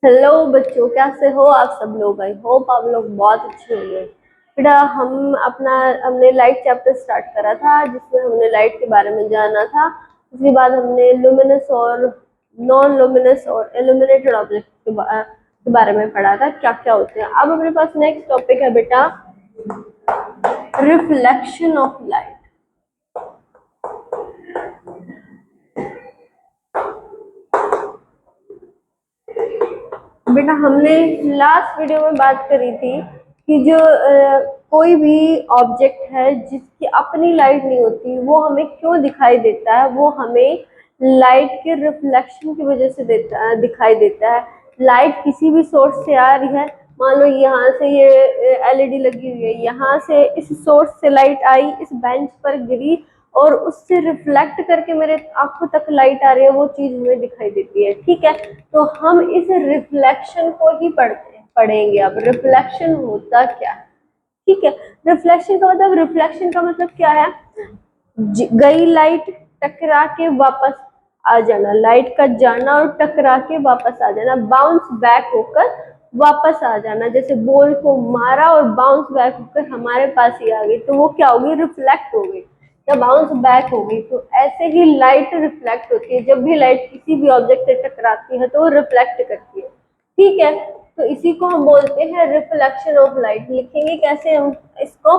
Hello बच्चों, कैसे हो आप सब लोग। आई होप आप लोग बहुत अच्छे होंगे। बेटा हमने लाइट चैप्टर स्टार्ट करा था जिसमें हमने लाइट के बारे में जाना था। उसके बाद हमने लुमिनस और नॉन लुमिनस और इल्यूमिनेटेड ऑब्जेक्ट के बारे में पढ़ा था, क्या क्या होते हैं। अब हमारे पास नेक्स्ट टॉपिक है बेटा, रिफ्लेक्शन ऑफ लाइट। बेटा हमने लास्ट वीडियो में बात करी थी कि जो कोई भी ऑब्जेक्ट है जिसकी अपनी लाइट नहीं होती वो हमें क्यों दिखाई देता है, वो हमें लाइट के रिफ्लेक्शन की वजह से दिखाई देता है। लाइट किसी भी सोर्स से आ रही है, मान लो यहाँ से ये एलईडी लगी हुई है, यहाँ से इस सोर्स से लाइट आई, इस बेंच पर गिरी और उससे रिफ्लेक्ट करके मेरे आंखों तक लाइट आ रही है, वो चीज हमें दिखाई देती है। ठीक है, तो हम इस रिफ्लेक्शन को ही पढ़ेंगे। अब रिफ्लेक्शन होता क्या है? ठीक है, रिफ्लेक्शन का मतलब क्या है? गई लाइट टकरा के वापस आ जाना, लाइट का जाना और टकरा के वापस आ जाना, बाउंस बैक होकर वापस आ जाना। जैसे बॉल को मारा और बाउंस बैक होकर हमारे पास ही आ गई, तो वो क्या होगी? रिफ्लेक्ट हो गई या बाउंस बैक हो गई। तो ऐसे ही लाइट रिफ्लेक्ट होती है, जब भी लाइट किसी भी ऑब्जेक्ट से टकराती है तो वो रिफ्लेक्ट करती है। ठीक है, तो इसी को हम बोलते हैं रिफ्लेक्शन ऑफ लाइट। लिखेंगे कैसे हम इसको?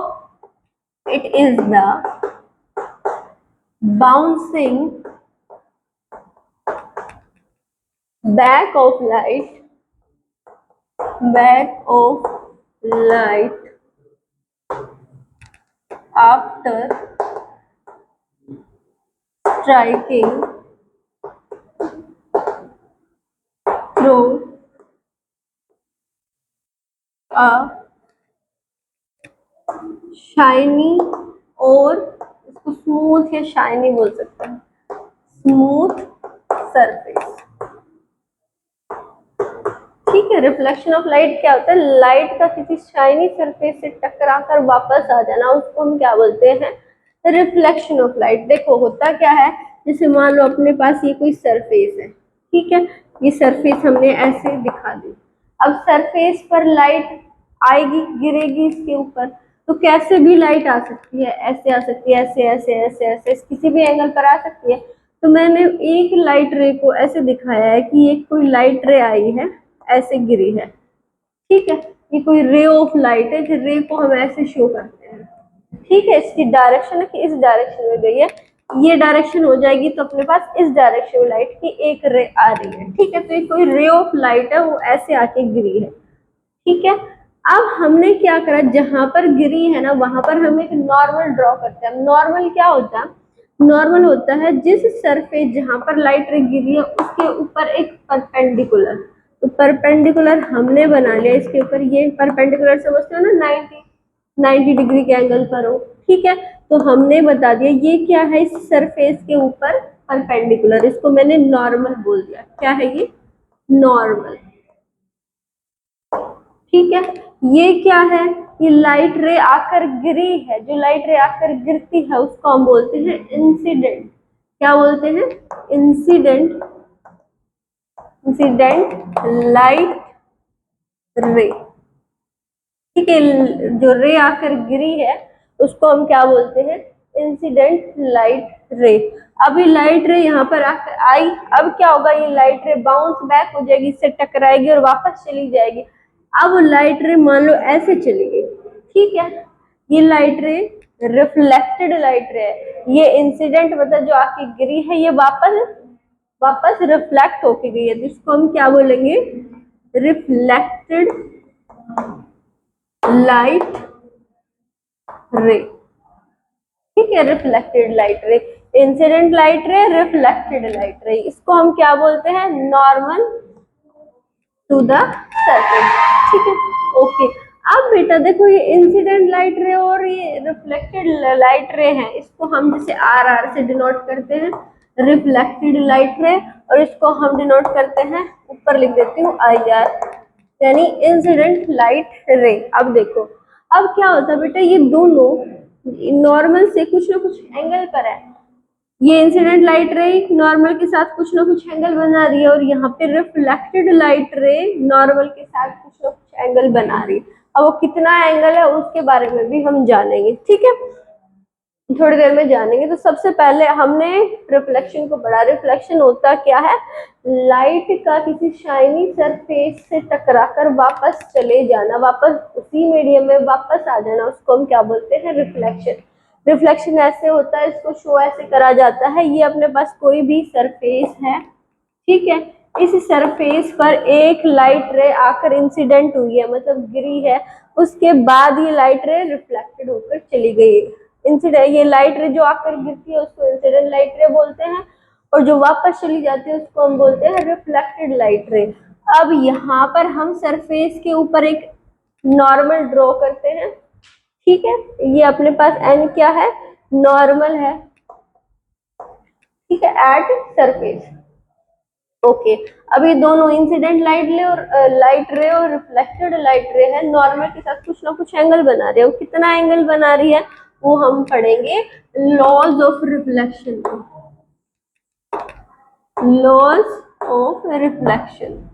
It is the bouncing back of light after striking through a shiny, और इसको स्मूथ या शाइनी बोल सकते हैं, स्मूथ सरफेस। ठीक है, रिफ्लेक्शन ऑफ लाइट क्या होता है? लाइट का किसी शाइनी सरफेस से टकरा कर वापस आ जाना, उसको हम क्या बोलते हैं? Reflection of light. देखो होता क्या है, जैसे मान लो अपने पास ये कोई सरफेस है, ठीक है, ये सरफेस हमने ऐसे दिखा दी। अब सरफेस पर लाइट आएगी, गिरेगी इसके ऊपर, तो कैसे भी लाइट आ सकती है, ऐसे आ सकती है, ऐसे ऐसे ऐसे ऐसे किसी भी एंगल पर आ सकती है। तो मैंने एक लाइट रे को ऐसे दिखाया है कि एक कोई लाइट रे आई है, ऐसे गिरी है। ठीक है, ये कोई रे ऑफ लाइट है, जो रे को हम ऐसे शो करते हैं। ठीक है, इसकी डायरेक्शन है कि इस डायरेक्शन में गई है, ये डायरेक्शन हो जाएगी तो अपने पास इस डायरेक्शन में लाइट की एक रे आ रही है। ठीक है, तो ये कोई रे ऑफ लाइट है, वो ऐसे आके गिरी है। ठीक है, अब हमने क्या करा, जहां पर गिरी है ना वहां पर हम एक नॉर्मल ड्रॉ करते हैं। नॉर्मल क्या होता है? नॉर्मल होता है जिस सरफेस जहां पर लाइट रे गिरी है उसके ऊपर एक परपेंडिकुलर। तो परपेंडिकुलर हमने बना लिया इसके ऊपर, ये परपेंडिकुलर समझते हो ना, 90 डिग्री के एंगल पर हो। ठीक है, तो हमने बता दिया ये क्या है, इस सरफेस के ऊपर परपेंडिकुलर, इसको मैंने नॉर्मल बोल दिया। क्या है ये? नॉर्मल। ठीक है, ये क्या है? ये लाइट रे आकर गिरी है, जो लाइट रे आकर गिरती है उसको हम बोलते हैं इंसिडेंट। क्या बोलते हैं? Incident, incident light ray. ठीक है, जो रे आकर गिरी है उसको हम क्या बोलते हैं? इंसिडेंट लाइट रे। अभी लाइट रे यहाँ पर आकर आई, अब क्या होगा? ये लाइट रे बाउंस बैक हो जाएगी, इससे टकराएगी और वापस चली जाएगी। अब लाइट रे मान लो ऐसे चली गई, ठीक है, ये लाइट रे रिफ्लेक्टेड लाइट रे है। ये इंसिडेंट मतलब जो आके गिरी है, ये वापस वापस रिफ्लेक्ट होके गई है, तो इसको हम क्या बोलेंगे? Reflected light ray. ठीक है, reflected light ray, incident light ray, reflected light ray, इसको हम क्या बोलते हैं? Normal to the surface. ठीक है, ओके। अब बेटा देखो, ये इंसिडेंट लाइट रे और ये रिफ्लेक्टेड लाइट रे है, इसको हम जैसे आर आर से डिनोट करते हैं, रिफ्लेक्टेड लाइट रे, और इसको हम डिनोट करते हैं, ऊपर लिख देती हूँ आई आर, यानी इंसिडेंट लाइट रे। अब देखो, अब क्या होता है बेटा, ये दोनों नॉर्मल से कुछ ना कुछ एंगल पर है, ये इंसिडेंट लाइट रे नॉर्मल के साथ कुछ ना कुछ एंगल बना रही है, और यहाँ पे रिफ्लेक्टेड लाइट रे नॉर्मल के साथ कुछ ना कुछ एंगल बना रही है। अब वो कितना एंगल है उसके बारे में भी हम जानेंगे, ठीक है, थोड़ी देर में जानेंगे। तो सबसे पहले हमने रिफ्लेक्शन को पढ़ा। रिफ्लेक्शन होता क्या है, लाइट का किसी शाइनी सरफेस से टकराकर वापस चले जाना, वापस उसी मीडियम में वापस आ जाना, उसको हम क्या बोलते हैं, रिफ्लेक्शन। रिफ्लेक्शन ऐसे होता है, इसको शो ऐसे करा जाता है, ये अपने पास कोई भी सरफेस है, ठीक है, इस सरफेस पर एक लाइट रे आकर इंसिडेंट हुई है, मतलब गिरी है, उसके बाद ये लाइट रे रिफ्लेक्टेड होकर चली गई। इंसिडेंट, ये लाइट रे जो आकर गिरती है उसको इंसिडेंट लाइट रे बोलते हैं, और जो वापस चली जाती है उसको हम बोलते हैं रिफ्लेक्टेड लाइट रे। अब यहाँ पर हम सरफेस के ऊपर एक नॉर्मल ड्रॉ करते हैं, ठीक है, ये अपने पास एन क्या है, नॉर्मल है, ठीक है, एट सरफेस। ओके, अब ये दोनों इंसिडेंट लाइट रे और रिफ्लेक्टेड लाइट रे है, नॉर्मल के साथ कुछ ना कुछ एंगल बना रहे हो, कितना एंगल बना रही है वो हम पढ़ेंगे laws of reflection, laws of reflection.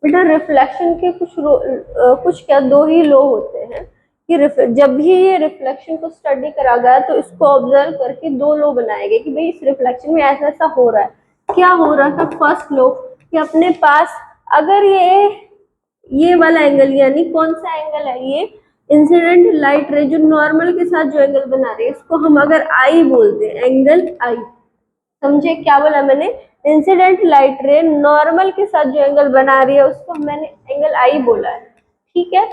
बेटा रिफ्लेक्शन के कुछ क्या दो ही लॉ होते हैं कि जब भी ये रिफ्लेक्शन को स्टडी करा गया तो इसको ऑब्जर्व करके दो लॉ बनाए गए कि भाई इस रिफ्लेक्शन में ऐसा ऐसा हो रहा है। क्या हो रहा था, फर्स्ट लॉ कि अपने पास अगर ये वाला एंगल, यानी कौन सा एंगल है, ये इंसिडेंट लाइट रे जो नॉर्मल के साथ जो एंगल बना रही है इसको हम अगर आई बोलते हैं, एंगल आई, समझे क्या बोला मैंने, इंसिडेंट लाइट रे नॉर्मल के साथ जो एंगल बना रही है उसको मैंने एंगल आई बोला है, ठीक है,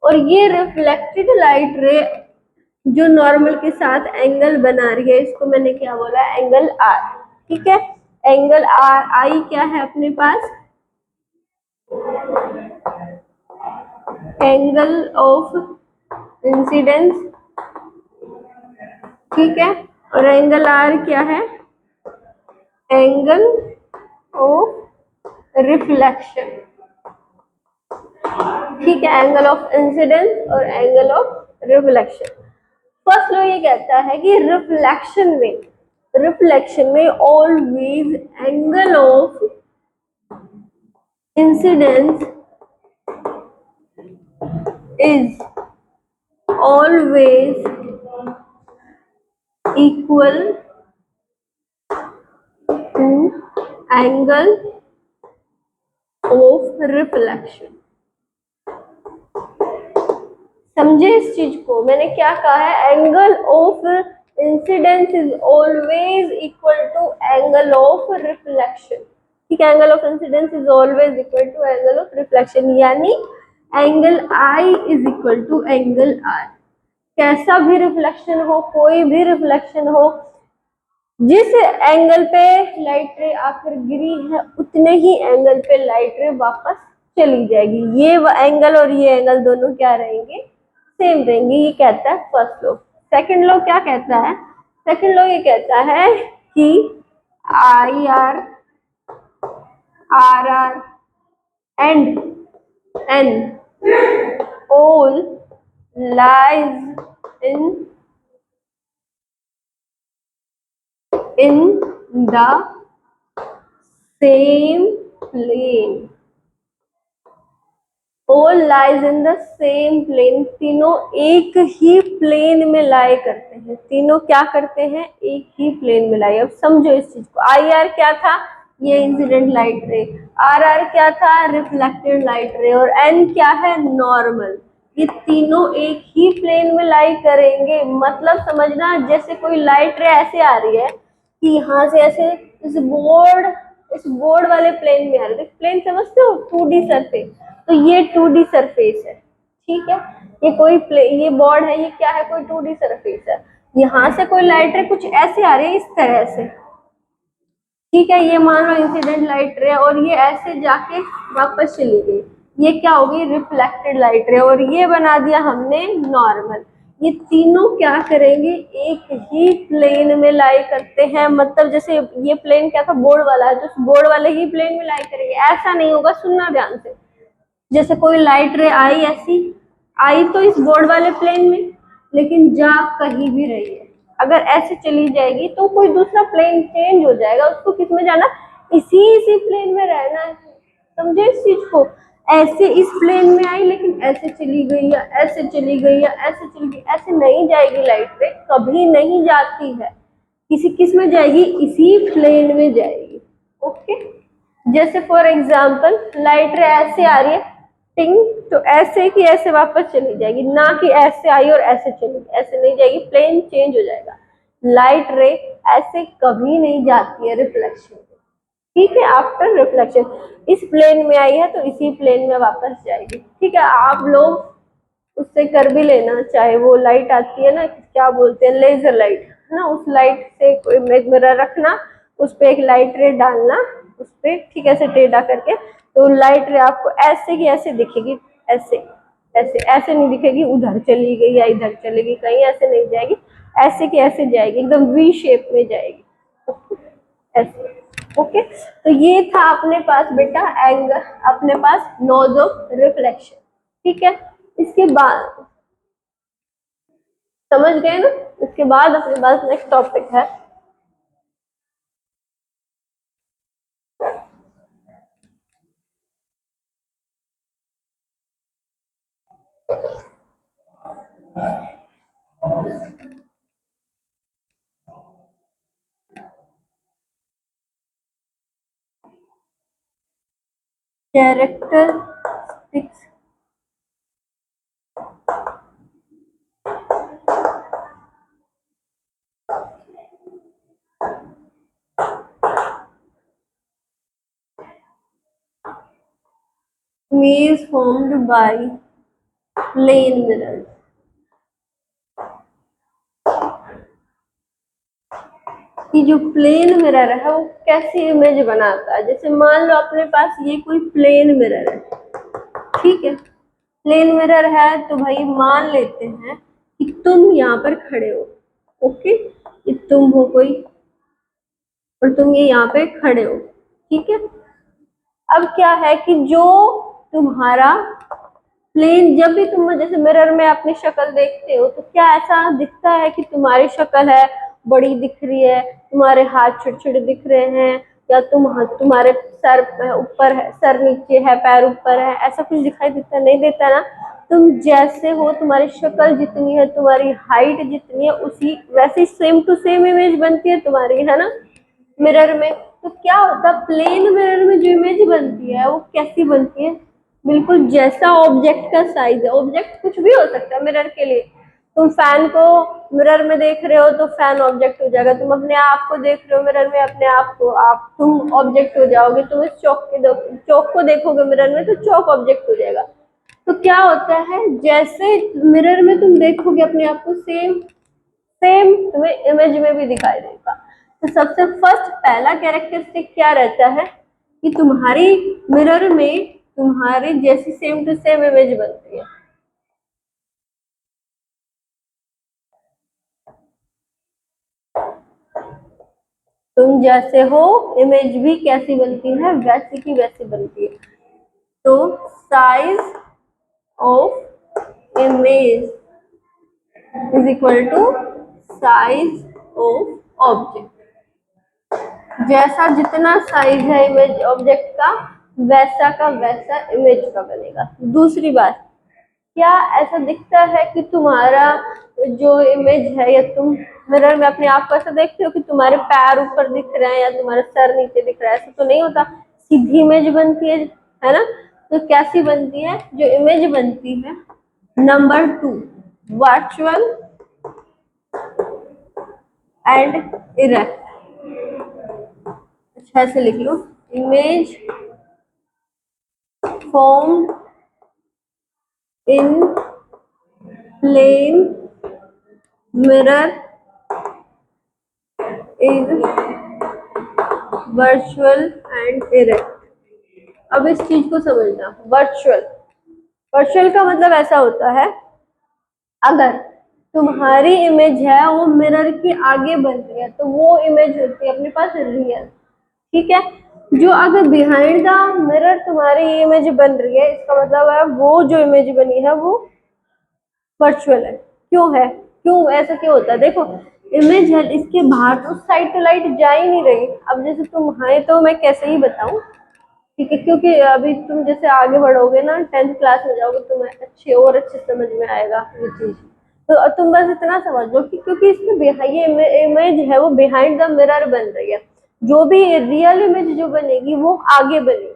और ये रिफ्लेक्टेड लाइट रे जो नॉर्मल के साथ एंगल बना रही है इसको मैंने क्या बोला, एंगल आर, ठीक है, एंगल आर आई क्या है अपने पास, एंगल ऑफ इंसिडेंस, ठीक है, और एंगल आर क्या है, एंगल ऑफ रिफ्लेक्शन, ठीक है, एंगल ऑफ इंसिडेंस और angle of reflection. First law ये कहता है कि रिफ्लेक्शन में always angle of incidence is always equal to angle of reflection. समझे इस चीज को, मैंने क्या कहा है, angle of incidence is always equal to angle of reflection, ठीक है, angle of incidence is always equal to angle of reflection, यानी angle I is equal to angle R. कैसा भी रिफ्लेक्शन हो, कोई भी रिफ्लेक्शन हो, जिस एंगल पे लाइट रे आकर गिरी है उतने ही एंगल पे लाइट रे वापस चली जाएगी, ये एंगल और ये एंगल दोनों क्या रहेंगे, सेम रहेंगे, ये कहता है फर्स्ट लॉ। सेकंड लॉ क्या कहता है, सेकंड लॉ ये कहता है कि I R, R R and N all lies in the same plane, all lies in the same plane, तीनों एक ही प्लेन में लाई करते हैं, तीनों क्या करते हैं, एक ही प्लेन में लाई। अब समझो इस चीज को, आई आर क्या था, ये incident light ray, R R क्या था, रिफ्लेक्टेड लाइट रे, और एन क्या है, नॉर्मल, ये तीनों एक ही प्लेन में लाई करेंगे। मतलब समझना, जैसे कोई लाइट रे ऐसे आ रही है कि यहाँ से ऐसे इस बोर्ड वाले प्लेन में आ रही है, प्लेन समझते हो, 2D सरफेस, तो ये 2D सरफेस है, ठीक है, ये बोर्ड है, ये क्या है, कोई 2D सरफेस है, यहाँ से कोई लाइट रे कुछ ऐसे आ रही है इस तरह से, ठीक है, ये मान लो इंसिडेंट लाइट रे, और ये ऐसे जाके वापस चली गई, ये क्या हो गई, रिफ्लेक्टेड लाइट रे, और ये बना दिया हमने नॉर्मल। ये तीनों क्या करेंगे, एक ही प्लेन में लाई करते हैं, मतलब जैसे ये प्लेन क्या था, बोर्ड वाला है, तो बोर्ड वाले ही प्लेन में लाई करेंगे, ऐसा नहीं होगा, सुनना ध्यान से, जैसे कोई लाइट रे आई, ऐसी आई तो इस बोर्ड वाले प्लेन में, लेकिन जा कहीं भी रही है। अगर ऐसे चली जाएगी तो कोई दूसरा प्लेन चेंज हो जाएगा, उसको किस में जाना, इसी प्लेन में रहना है। समझे इस चीज को, ऐसे इस प्लेन में आई लेकिन ऐसे चली गई या ऐसे चली गई या ऐसे चली गई, ऐसे नहीं जाएगी लाइट रे, कभी नहीं जाती है। किसी किस में जाएगी, इसी प्लेन में जाएगी। ओके, जैसे फॉर एग्जाम्पल लाइट रे ऐसे आ रही है टिंग, तो ऐसे की ऐसे वापस चली जाएगी, ना कि ऐसे आई और ऐसे चली, ऐसे नहीं जाएगी, प्लेन चेंज हो जाएगा। लाइट रे ऐसे कभी नहीं जाती है रिफ्लेक्शन, ठीक है, आफ्टर रिफ्लेक्शन इस प्लेन में आई है तो इसी प्लेन में वापस जाएगी। ठीक है, आप लोग उससे कर भी लेना, चाहे वो लाइट आती है ना, क्या बोलते हैं, लेजर लाइट है ना, उस लाइट से कोई मिरर रखना, उस पे एक लाइट रे डालना उस पे, ठीक है, ऐसे टेढ़ा करके, तो लाइट रे आपको ऐसे की ऐसे दिखेगी, ऐसे ऐसे ऐसे नहीं दिखेगी उधर चली गई या इधर चलेगी, कहीं ऐसे नहीं जाएगी, ऐसे की ऐसे जाएगी, एकदम वी शेप में जाएगी, ऐसे। ओके, तो ये था अपने पास बेटा एंगल, अपने पास नॉज ऑफ रिफ्लेक्शन। ठीक है, इसके बाद समझ गए ना, इसके बाद अपने पास नेक्स्ट टॉपिक है characteristics image formed by plane mirror. कि जो प्लेन मिरर है वो कैसी इमेज बनाता है, जैसे मान लो अपने पास ये कोई प्लेन मिरर है, ठीक है, प्लेन मिरर है तो भाई मान लेते हैं कि तुम यहाँ पर खड़े हो, ओके, कि तुम हो कोई और तुम ये यहाँ पे खड़े हो, ठीक है। अब क्या है कि जो तुम्हारा प्लेन, जब भी तुम जैसे मिरर में अपनी शक्ल देखते हो तो क्या ऐसा दिखता है कि तुम्हारी शक्ल है बड़ी दिख रही है, तुम्हारे हाथ छोटे छोटे दिख रहे हैं, या तुम्हारे सर ऊपर है, सर नीचे है, पैर ऊपर है, ऐसा कुछ दिखाई देता नहीं देता ना। तुम जैसे हो, तुम्हारी शक्ल जितनी है, तुम्हारी हाइट जितनी है, उसी वैसे सेम टू सेम इमेज बनती है तुम्हारी, है ना, मिरर में। तो क्या होता है, प्लेन मिरर में जो इमेज बनती है वो कैसी बनती है, बिल्कुल जैसा ऑब्जेक्ट का साइज है, ऑब्जेक्ट कुछ भी हो सकता है मिरर के लिए। तुम फैन को मिरर में देख रहे हो तो फैन ऑब्जेक्ट हो जाएगा, तुम अपने आप को देख रहे हो मिरर में, अपने आप को आप तुम ऑब्जेक्ट हो जाओगे, तुम इस चौक को देखोगे मिरर में तो चौक ऑब्जेक्ट हो जाएगा। तो क्या होता है, जैसे मिरर में तुम देखोगे अपने आप को, सेम सेम तुम्हें इमेज में भी दिखाई देगा। तो सबसे फर्स्ट पहला कैरेक्टरिस्टिक क्या रहता है कि तुम्हारी मिरर में तुम्हारी जैसी सेम टू सेम इमेज बनती है। तुम जैसे हो इमेज भी कैसी बनती है, वैसी की वैसी बनती है। तो size of image is equal to size of object. जैसा जितना साइज है इमेज ऑब्जेक्ट का वैसा इमेज का बनेगा। दूसरी बात, क्या ऐसा दिखता है कि तुम्हारा जो इमेज है, या तुम मिरर में अपने आप को ऐसा देखते हो कि तुम्हारे पैर ऊपर दिख रहे हैं या तुम्हारा सर नीचे दिख रहा है, ऐसा तो नहीं होता, सीधी इमेज बनती है ना। तो कैसी बनती है, जो इमेज बनती है, नंबर 2 वर्चुअल एंड इरेक्ट। अच्छा ऐसे लिख लो, image formed in plane mirror is virtual and erect। अब इस चीज को समझना, वर्चुअल, वर्चुअल का मतलब ऐसा होता है, अगर तुम्हारी इमेज है वो मिरर के आगे बन रही है तो वो इमेज होती है अपने पास रियल, ठीक है। जो अगर बिहाइंड द मिरर तुम्हारी इमेज बन रही है, इसका मतलब है वो जो इमेज बनी है वो वर्चुअल है। क्यों है, क्यों ऐसा क्यों होता है? देखो इमेज है, इसके बाहर उस साइड तो लाइट जा ही नहीं रही। अब जैसे तुम है तो मैं कैसे ही बताऊं, ठीक है, क्योंकि अभी तुम जैसे आगे बढ़ोगे ना, 10th क्लास में जाओगे, तुम्हें अच्छे समझ में आएगा ये चीज। तो तुम बस इतना समझ लो कि क्योंकि इसमें ये इमेज है वो बिहाइंड द मिरर बन रही है। जो भी रियल इमेज जो बनेगी वो आगे बनेगी,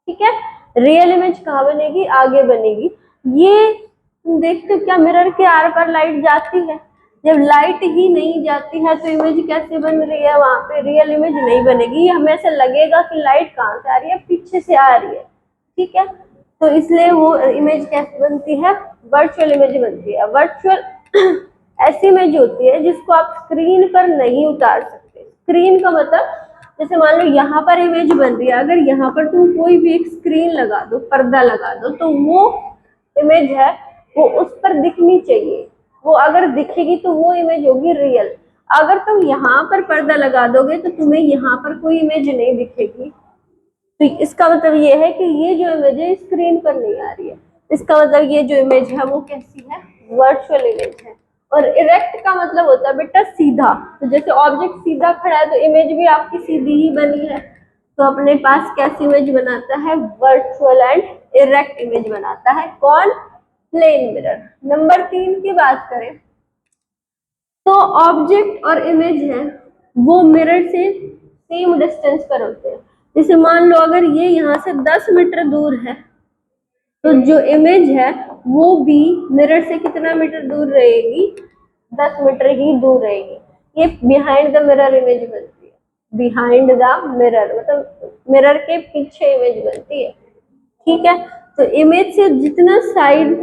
ठीक है। रियल इमेज कहाँ बनेगी? आगे बनेगी। ये तुम देखते हो क्या मिरर के आर पार लाइट जाती है? जब लाइट ही नहीं जाती है तो इमेज कैसे बन रही है? वहां पे रियल इमेज नहीं बनेगी। हमें ऐसा लगेगा कि लाइट कहाँ से आ रही है? पीछे से आ रही है, ठीक है। तो इसलिए वो इमेज कैसे बनती है? वर्चुअल इमेज बनती है। वर्चुअल ऐसी इमेज होती है जिसको आप स्क्रीन पर नहीं उतार सकते। स्क्रीन का मतलब जैसे मान लो यहाँ पर इमेज बन रही है, अगर यहाँ पर तुम कोई भी एक स्क्रीन लगा दो, पर्दा लगा दो, तो वो इमेज है वो उस पर दिखनी चाहिए। वो अगर दिखेगी तो वो इमेज होगी रियल। अगर तुम यहाँ पर पर्दा लगा दोगे तो तुम्हें यहाँ पर कोई इमेज नहीं दिखेगी। तो इसका मतलब ये है कि ये जो इमेज है स्क्रीन पर नहीं आ रही है। इसका मतलब ये जो इमेज है वो कैसी है? वर्चुअल इमेज है। और इरेक्ट का मतलब होता है बेटा सीधा। तो जैसे ऑब्जेक्ट सीधा खड़ा है तो इमेज भी आपकी सीधी ही बनी है। तो अपने पास कैसी इमेज बनाता है? वर्चुअल एंड इरेक्ट इमेज बनाता है। कौन? Plane mirror. नंबर 3 की बात करें तो ऑब्जेक्ट और इमेज है वो मिरर से सेम डिस्टेंस पर होते हैं। जैसे मान लो अगर ये यहाँ से 10 मीटर दूर है तो जो इमेज है वो भी मिरर से कितना मीटर दूर रहेगी? 10 मीटर ही दूर रहेगी। ये बिहाइंड द मिरर इमेज बनती है। बिहाइंड द मिरर मतलब मिरर के पीछे इमेज बनती है, ठीक है। तो इमेज से जितना साइड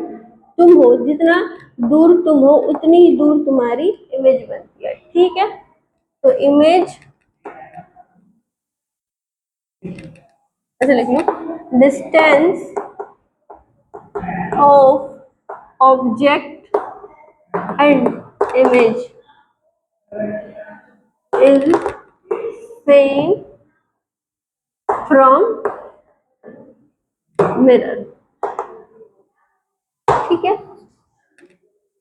तुम हो, जितना दूर तुम हो, उतनी ही दूर तुम्हारी इमेज बनती है, ठीक है। तो इमेज ऐसे लिख लो, distance of object and image is same from mirror, ठीक है।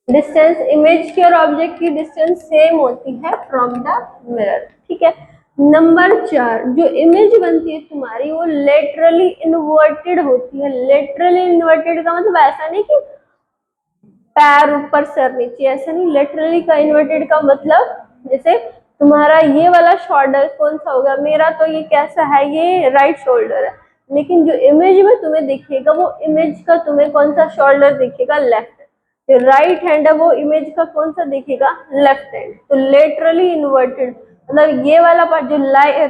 डिस्टेंस इमेज की और ऑब्जेक्ट की डिस्टेंस सेम होती है फ्रॉम द मिरर, ठीक है। नंबर 4, जो इमेज बनती है तुम्हारी वो लेटरली इन्वर्टेड होती है। लेटरली इन्वर्टेड का मतलब ऐसा नहीं कि पैर ऊपर सर नीचे, ऐसा नहीं। लेटरली का इन्वर्टेड का मतलब जैसे तुम्हारा ये वाला शोल्डर कौन सा होगा? मेरा तो ये कैसा है? ये राइट शोल्डर है। लेकिन जो इमेज में तुम्हें दिखेगा वो इमेज का तुम्हें कौन सा शोल्डर दिखेगा? लेफ्ट। जो राइट हैंड है वो इमेज का कौन सा दिखेगा? Left hand. तो लेटरली इन्वर्टेड मतलब ये वाला पार्ट जो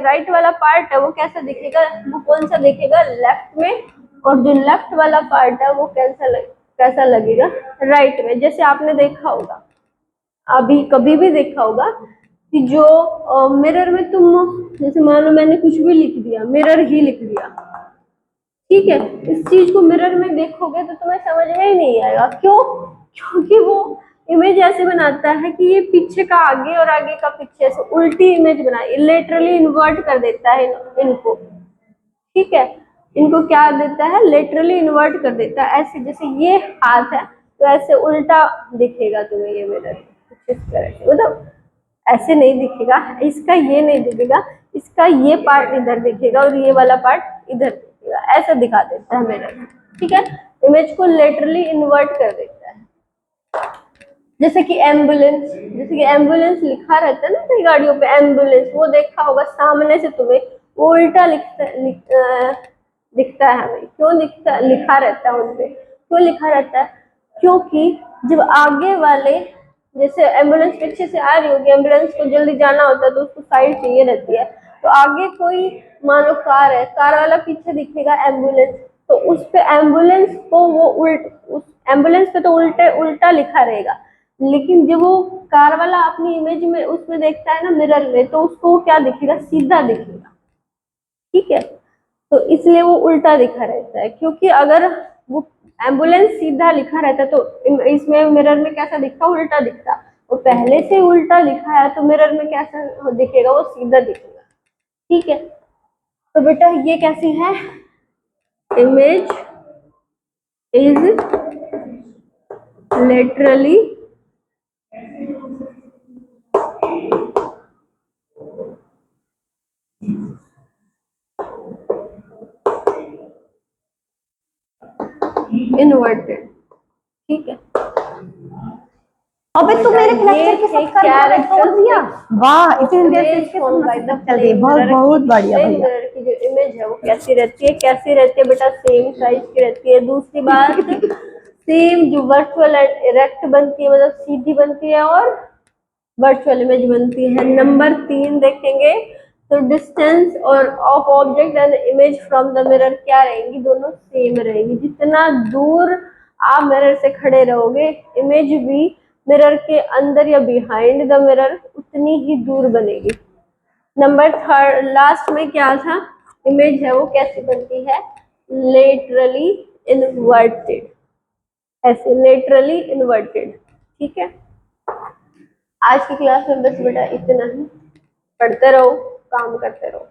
राइट वाला पार्ट है वो कैसा दिखेगा? वो कौन सा दिखेगा? लेफ्ट में। और जो लेफ्ट वाला पार्ट है वो कैसा लगेगा? राइट में। जैसे आपने देखा होगा, अभी कभी भी देखा होगा कि जो मिरर में तुम जैसे मान लो मैंने कुछ भी लिख दिया, मिरर ही लिख दिया, ठीक है। इस चीज को मिरर में देखोगे तो तुम्हें समझ में ही नहीं आएगा। क्यों? क्योंकि वो इमेज ऐसे बनाता है कि ये पीछे का आगे और आगे का पीछे से उल्टी इमेज बनाई, लेटरली इन्वर्ट कर देता है इनको, ठीक है। इनको क्या देता है? लेटरली इन्वर्ट कर देता है। ऐसे जैसे ये हाथ है तो ऐसे उल्टा दिखेगा तुम्हें ये मिरर, कुछ इस तरह से, मतलब ऐसे नहीं दिखेगा, इसका ये नहीं दिखेगा, इसका ये पार्ट इधर दिखेगा और ये वाला पार्ट इधर दिखेगा, ऐसा दिखा देता है मिरर, ठीक है। इमेज को लेटरली इन्वर्ट कर देता है। जैसे कि एम्बुलेंस लिखा रहता है ना कई गाड़ियों पे, एम्बुलेंस, वो देखा होगा सामने से तुम्हें वो उल्टा दिखता है हमें। क्यों लिखा रहता है उनपे? क्यों लिखा रहता है? क्योंकि जब आगे वाले, जैसे एम्बुलेंस पीछे से आ रही होगी, एम्बुलेंस को जल्दी जाना होता है तो उसको साइड चाहिए रहती है, तो आगे कोई मान लो कार है, कार वाला पीछे दिखेगा एम्बुलेंस, तो उस पे एम्बुलेंस को वो उस एम्बुलेंस पे तो उल्टा लिखा रहेगा। लेकिन जब वो कार वाला अपनी इमेज में उसमें देखता है ना मिरर में, तो उसको क्या दिखेगा? सीधा दिखेगा, ठीक है। तो इसलिए वो उल्टा दिखा रहता है, क्योंकि अगर वो एम्बुलेंस सीधा लिखा रहता तो इसमें मिरर में कैसा दिखता? उल्टा दिखता। वो पहले से उल्टा लिखा है तो मिरर में कैसा दिखेगा? वो सीधा दिखेगा, ठीक है। तो बेटा ये कैसी है? Image is literally inverted. ठीक है, अबे तू मेरे लेक्चर के सब कर तोड़ दिया। वाह, इतनी देर से इसके चल रही है। बहुत बहुत बढ़िया भैया। मिरर की जो इमेज है वो कैसी रहती है? कैसी रहती है बेटा? सेम साइज की रहती है। दूसरी बात, सेम जो वर्चुअल एंड इरेक्ट बनती है, मतलब सीधी बनती है, और वर्चुअल इमेज बनती है। नंबर 3 देखेंगे तो डिस्टेंस और of object and image from the mirror क्या रहेंगी? दोनों सेम रहेंगी। जितना दूर आप मिरर से खड़े रहोगे, इमेज भी मिरर के अंदर या बिहाइंड द मिरर उतनी ही दूर बनेगी। नंबर 3 लास्ट में क्या था? इमेज है वो कैसी बनती है? लेटरली इनवर्टेड, ऐसे लेटरली इनवर्टेड। ठीक है, आज की क्लास में बस बेटा इतना ही। पढ़ते रहो, काम करते रहो।